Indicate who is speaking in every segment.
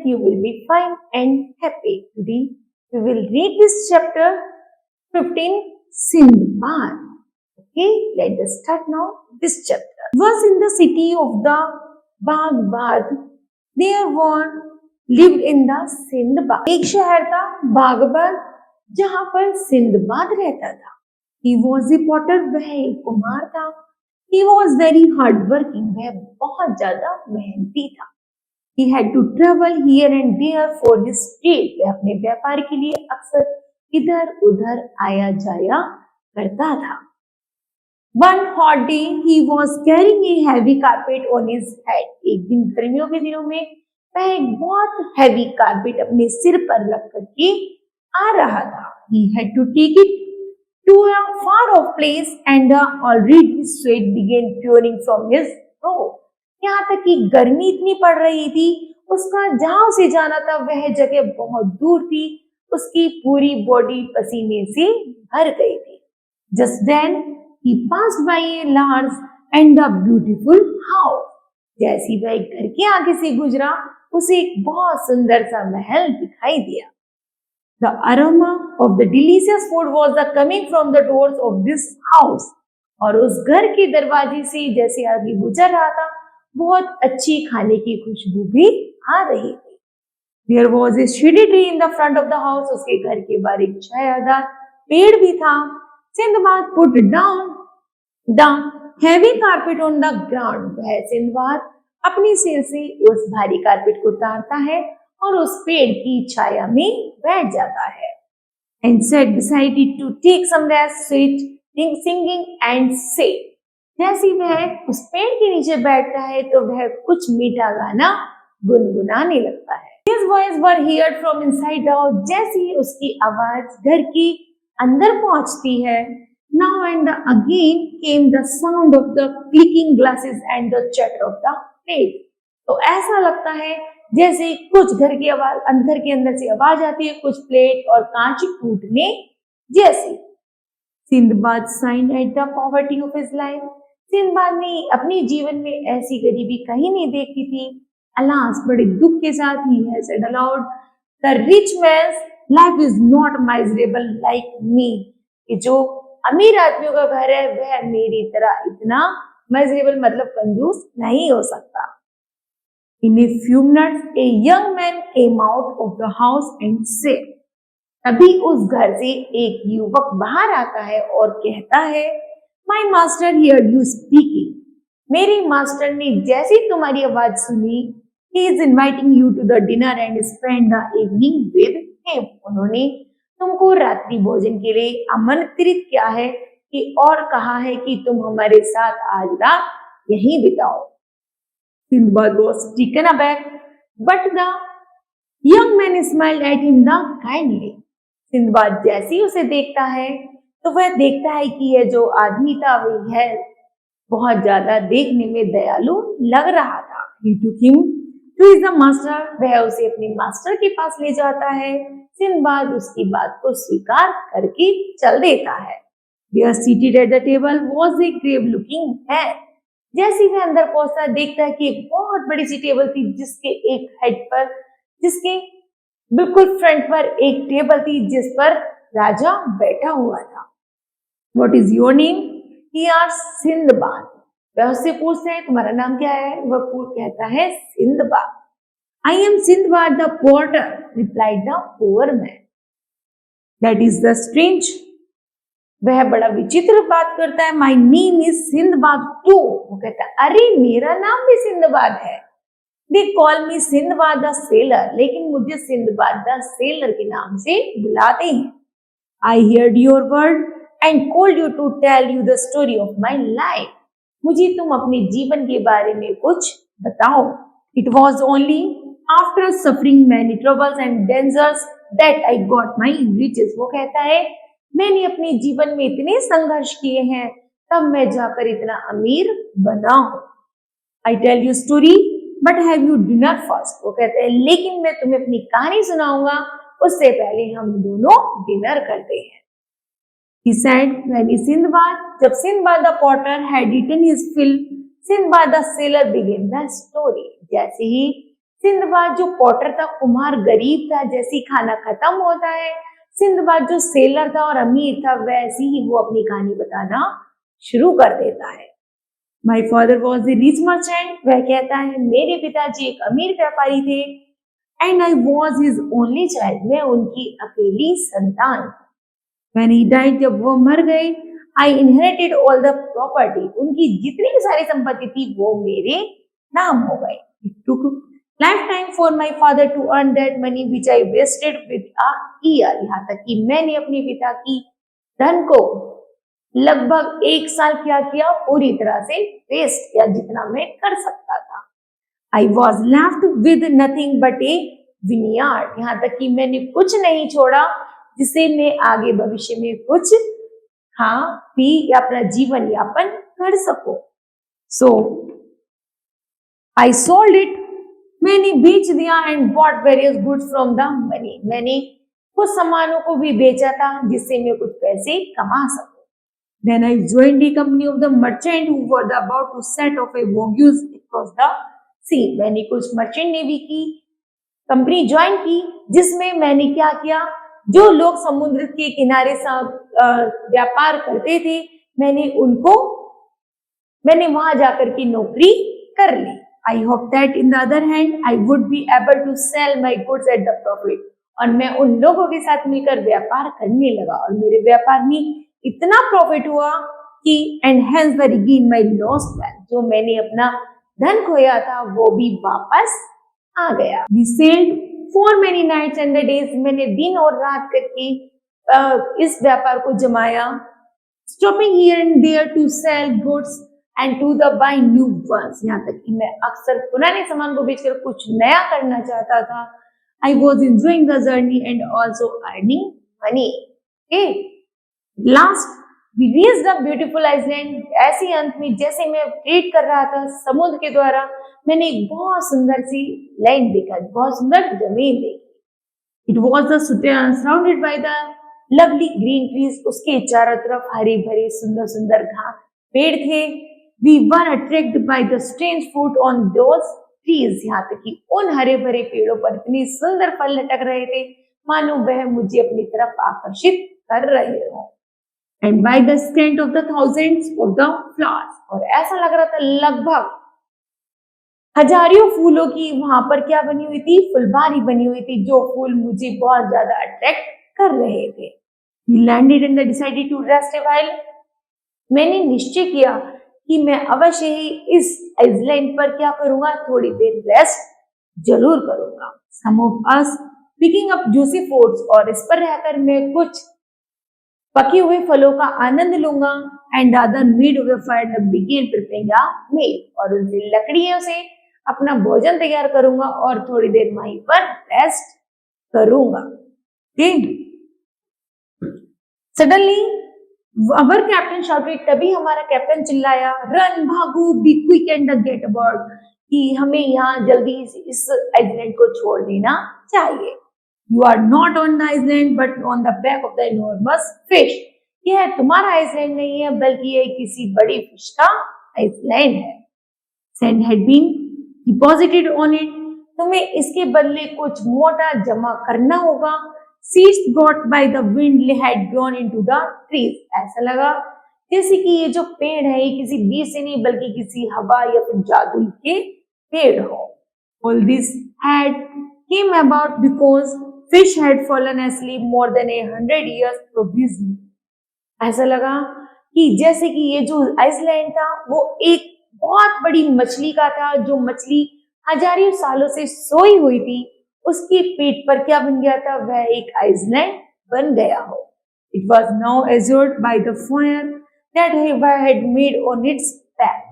Speaker 1: you will be fine and happy. Today we will read this chapter 15, Sindbad. Okay, let us start now this chapter. Was in the city of the Baghbad, there one lived in the Sindbad. एक शहर था बागबाद जहाँ पर Sinbad रहता था. He was a potter, वह एक कुम्हार था. He was very hardworking, वह बहुत ज्यादा मेहनती था. He had to travel here and there for his trade. वह अपने व्यापार के लिए अक्सर इधर उधर आया जाया करता था. One hot day he was carrying a heavy carpet on his head. एक दिन गर्मियों के दिनों में वह एक बहुत heavy carpet अपने सिर पर रख करके आ रहा था. He had to take it to a far off place and already sweat began pouring from his brow. यहाँ तक कि गर्मी इतनी पड़ रही थी, उसका जहां उसे जाना था वह जगह बहुत दूर थी. उसकी पूरी बॉडी पसीने से भर गई थी. Just then he passed by a large and a beautiful house. जैसी वह एक घर के आगे से गुजरा, उसे एक बहुत सुंदर सा महल दिखाई दिया. The aroma of the delicious food was coming from the doors of this house. और उस घर के दरवाजे से जैसे आगे गुजर रहा था, बहुत अच्छी खाने की खुशबू भी आ रही थी. There was a shady tree in the front of the house. उसके घर के बाहर एक छायादार पेड़ भी था. Sindbad put down the heavy carpet on the ground. वह सिंदबाद अपनी सिर से उस भारी कारपेट को उतारता है और उस पेड़ की छाया में बैठ जाता है. And sat beside it to take some rest, singing and say. जैसे वह उस पेड़ के नीचे बैठता है तो वह कुछ मीठा गाना गुनगुनाने लगता है. His voice were heard from inside the house. जैसी उसकी आवाज घर के अंदर पहुंचती है. Now and again came the sound of the clicking glasses and the chatter of the plates. तो ऐसा लगता है जैसे कुछ घर की आवाज, घर के अंदर से आवाज आती है, कुछ प्लेट और कांच टूटने जैसी. Sinbad sighed at the poverty of his life. Sinbad ने अपने जीवन में ऐसी गरीबी कहीं नहीं देखी थी. अलास, बड़े दुख के साथ ही है said aloud, the rich man's life is not miserable like me. कि जो अमीर आदमियों का घर है वह मेरी तरह इतना miserable मतलब कंजूस नहीं हो सकता. In a few minutes, a young man came out of the house and said. तभी उस घर से एक युवक बाहर आता है और कहता है, My master heard you speaking. मेरे मास्टर ने जैसे तुम्हारी आवाज सुनी, he is inviting you to the dinner and spend the evening with him. उन्होंने तुमको रात्रि भोजन के लिए आमंत्रित किया है कि और कहा है कि तुम हमारे साथ आज रात यहीं बिताओ. Sindbad was taken aback, but the young man smiled at him kindly. Sinbad जैसे ही उसे देखता है तो वह देखता है कि यह जो आदमी था वही है बहुत ज्यादा देखने में दयालु लग रहा था. He took him to his master. वह उसे अपने मास्टर के पास ले जाता है. सिंदबाद उसकी बात को स्वीकार करके चल देता है. There seated at the table was a grave looking man. जैसे वह अंदर पहुंचता देखता है कि एक बहुत बड़ी सी टेबल थी जिसके एक हेड पर, जिसके बिल्कुल फ्रंट पर एक टेबल थी जिस पर राजा बैठा हुआ था. What is your name? He asked Sinbad. वह उससे पूछते हैं तुम्हारा नाम क्या है? वह कहता है Sinbad. I am Sindbad the porter, replied the poor man. That is the strange. वह बड़ा विचित्र बात करता है. My name is Sinbad too. वो कहता है अरे मेरा नाम भी सिंदबाद है. They call me Sinbad the sailor. लेकिन मुझे सिंदबाद the sailor के नाम से बुलाते हैं. I heard your word and called you to tell you the story of my life. मुझे तुम अपने जीवन के बारे में कुछ बताओ. It was only after suffering many troubles and dangers that I got my riches. वो कहता है मैंने अपने जीवन में इतने संघर्ष किए हैं तब मैं जाकर इतना अमीर बना हूं. I tell you story, but have you dinner first. वो कहते हैं लेकिन मैं तुम्हें अपनी कहानी सुनाऊंगा, उससे पहले हम दोनों डिनर करते हैं. He said when Sindbad, जब Sindbad the potter had eaten his fill, Sindbad the sailor began the story. जैसे ही सिंदबाद जो पॉटर था, कुम्हार गरीब था, जैसे ही खाना खत्म होता है, सिंदबाद जो सेलर था और अमीर था, वैसे ही वो अपनी कहानी बताना शुरू कर देता है। My father was a rich merchant, वह कहता है मेरे पिताजी एक अमीर व्यापारी थे, and I was his only child, मैं उनकी अकेली संतान। When he died, जब वो मर गए, I inherited all the property, उनकी जितनी भी सारी संपत्ति थी वो मेरे नाम हो गए। It took lifetime for my father to earn that money which I wasted with a year, यहाँ तक कि मैंने अपने पिता की धन को लगभग 1 साल क्या किया, पूरी तरह से वेस्ट किया जितना मैं कर सकता था। I was left with nothing but a vineyard, यहाँ तक कि मैंने कुछ नहीं छोड़ा जिससे मैं आगे भविष्य में कुछ खा पी या अपना जीवन यापन कर सकूं। सो आई सोल्ड इट, मैंने बेच दिया, and bought various goods from the money, मैंने कुछ सामानों को भी बेचा था जिससे मैं कुछ पैसे कमा सकूं। Then I joined the company of the merchant who were about to set off a voyage across the sea, मैंने कुछ मर्चेंट नेवी की कंपनी ज्वाइन की जिसमें मैंने क्या किया, जो लोग समुद्र के किनारे व्यापार करते थे, मैंने वहां जाकर की नौकरी कर ली। I hope that in the other hand I would be able to sell my goods at the profit, और मैं उन लोगों के साथ मिलकर व्यापार करने लगा और मेरे व्यापार में इतना प्रॉफिट हुआ कि and hence I regain my lost wealth, जो मैंने अपना धन खोया था वो भी वापस आ गया। We sailed for many nights and the days, मैंने दिन और रात करके इस व्यापार को जमाया। Stopping here and there to sell goods and to the buy new ones, यहाँ तक कि मैं अक्सर पुराने सामान को बेचकर कुछ नया करना चाहता था। I was enjoying the journey and also earning money. Last we reached a beautiful island, ऐसे अंत में जैसे मैं ट्रेड कर रहा था समुद्र के द्वारा, मैंने एक बहुत सुंदर सी लैंड देखा, बहुत सुंदर जमीन देखी। It was surrounded by the lovely green trees, उसके चारों तरफ हरे भरे सुंदर सुंदर घास पेड़ थे। We were attracted by the strange fruit on those trees, यहाँ तक कि उन हरे भरे पेड़ों पर इतनी सुंदर फल लटक रहे थे मानो वह मुझे अपनी तरफ आकर्षित कर रहे हो। And by the scent of the thousands of the flowers, और ऐसा लग रहा था लगभग हजारों फूलों की वहां पर क्या बनी हुई थी, फुलबारी बनी हुई थी, जो फूल मुझे बहुत ज्यादा अट्रैक्ट कर रहे थे। We landed and decided to rest a while, मैंने निश्चय किया कि मैं अवश्य ही इस आइलैंड पर क्या करूंगा, थोड़ी देर रेस्ट जरूर करूंगा। Some of us picking up juicy fruits, और इस पर रहकर मैं कुछ पके हुए फलों का आनंद लूंगा। And other mead of the fire and begin preparing a meal, और उन लकड़ियों से अपना भोजन तैयार करूंगा और थोड़ी देर वहीं पर रेस्ट करूंगा। सडनली अवर कैप्टन शॉटेड, तभी हमारा कैप्टन चिल्लाया, रन भागो, बी क्विक एंड गेट अबॉर्ड, कि हमें यहाँ जल्दी इस आइलैंड को छोड़ देना चाहिए। You are not on the island but on the back of the enormous fish, यह तुम्हारा आइलैंड नहीं है बल्कि यह किसी बड़ी फिश का आइलैंड है। Sand had been deposited on it, तुम्हें इसके बदले कुछ मोटा जमा करना होगा। Seeds brought by the wind had grown into the trees, ऐसा लगा जैसे कि ये जो पेड़ है ये किसी बीज से नहीं बल्कि किसी हवा या फिर जादू के पेड़ हो। All this had came about because fish had fallen asleep more than 100 years previously, ऐसा लगा कि जैसे कि ये जो आइसलैंड था वो एक बहुत बड़ी मछली का था, जो मछली हजारों सालों से सोई हुई थी, उसके पेट पर क्या बन गया था, वह एक आइसलैंड बन गया हो। It was now assured by the fire that Heva had made on its back,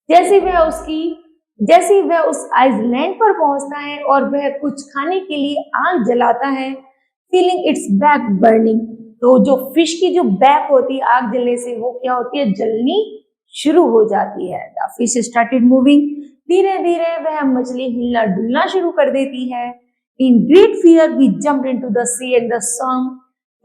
Speaker 1: जैसे वह उस आइसलैंड पर पहुंचता है और वह कुछ खाने के लिए आग जलाता है, फीलिंग इट्स बैक बर्निंग, तो जो फिश की जो बैक होती है आग जलने से वो क्या होती है, जलनी शुरू हो जाती है। द फिश स्टार्टेड मूविंग, धीरे धीरे वह मछली हिलना डुलना शुरू कर देती है। In great fear we jumped into the sea and the swam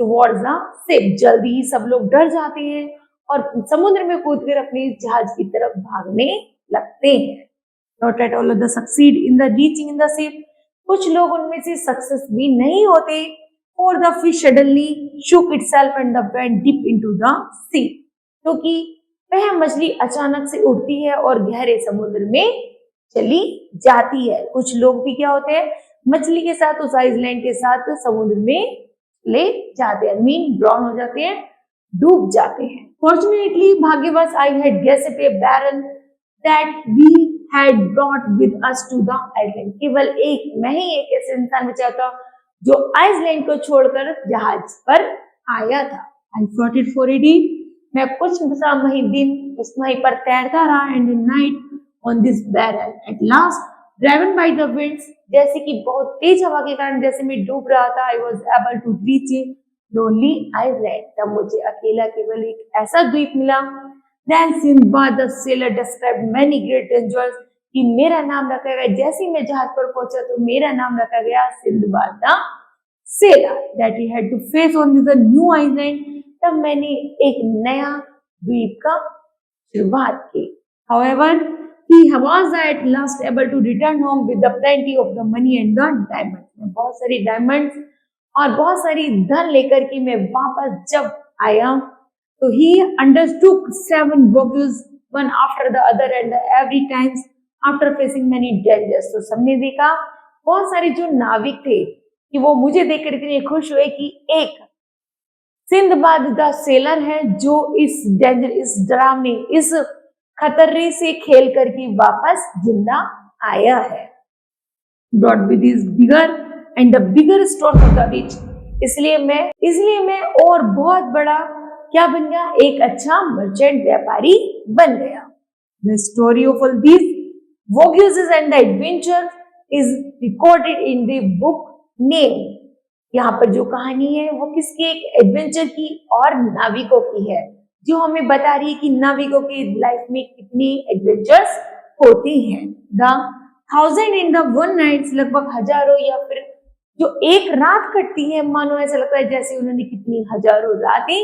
Speaker 1: towards the ship, जल्दी ही सब लोग डर जाते हैं और समुद्र में कूदकर अपने जहाज की तरफ भागने लगते हैं। Not at all of the succeed in the reaching in the ship. कुछ लोग उनमें से सक्सेस भी नहीं होते. For the fish suddenly shook itself and the went deep into the sea. क्योंकि वह मछली अचानक से उठती है और गहरे समुद्र में चली जाती है. कुछ लोग भी क्या होते हैं, मछली के साथ उस आइसलैंड के साथ समुद्र में ले जाते हैं, मीन ड्रॉन हो जाते हैं, डूब जाते हैं. फॉर्चुनेटली भाग्यवश I had guessed a barrel that we had brought with us to the island. केवल मैं ही एक ऐसे इंसान बचा था जो आइसलैंड को छोड़कर जहाज पर आया था. I float it for a day. मैं कुछ दिन उस वहीं पर तैरता रहा. And night on this barrel at last driven by the winds. जैसे कि बहुत तेज हवा के कारण जैसे मैं डूब रहा था. I was able to reach a lonely island. तब मुझे अकेला केवल एक ऐसा द्वीप मिला. Then Sindbad the sailor described many great dangers. कि मेरा नाम रखा गया, जैसे मैं जहाज पर पहुंचा तो मेरा नाम रखा गया Sinbad the seller. That he had to face on this new island. तब मैंने एक नया द्वीप का शुरुआत की. However, he was at last able to return home with the plenty of the money and the diamonds. बहुत सारी डायमंड्स और बहुत सारी धन लेकर के मैं वापस जब आया तो he undertook 7 voyages one after the other and every time after facing many dangers. तो सबने देखा बहुत सारे जो नाविक थे कि वो मुझे देखकर इतने खुश हुए कि एक सिंदबाद द सेलर है जो इस डेंजर, इस ड्रामे, इस खतरे से खेल करके वापस जिंदा आया है. Brought with his bigger and the bigger store of the rich. इसलिए मैं और बहुत बड़ा क्या बन गया, एक अच्छा मर्चेंट व्यापारी बन गया. The story of all these voyages and the adventure is recorded in the book name. यहाँ पर जो कहानी है वो किसकी, एक एडवेंचर की और नाविकों की है, जो हमें बता रही है कि नाविकों की लाइफ में कितनी एडवेंचर्स होती हैं. The 1000 and the one nights, लगभग हजारों या फिर जो एक रात कटती है, मानो ऐसा लगता है जैसे उन्होंने कितनी हजारों रातें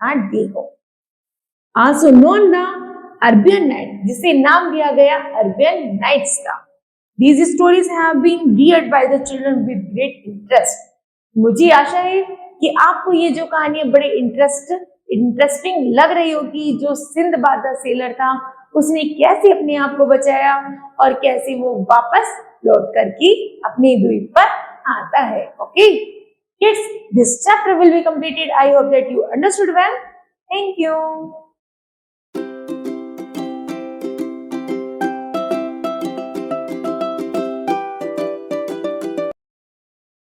Speaker 1: काट दी हो. Also known the Arabian Nights, जिसे नाम दिया गया अरबियन नाइट्स का. These stories have been read by the children with great interest. मुझे आशा है कि आपको ये जो कहानी है बड़े इंटरेस्टिंग लग रही होगी. जो सिंदबाद द सेलर था उसने कैसे अपने आप को बचाया और कैसे वो वापस लौट करके अपने द्वीप पर आता है. Okay kids, this chapter will be completed. I hope that you understood well. Thank you.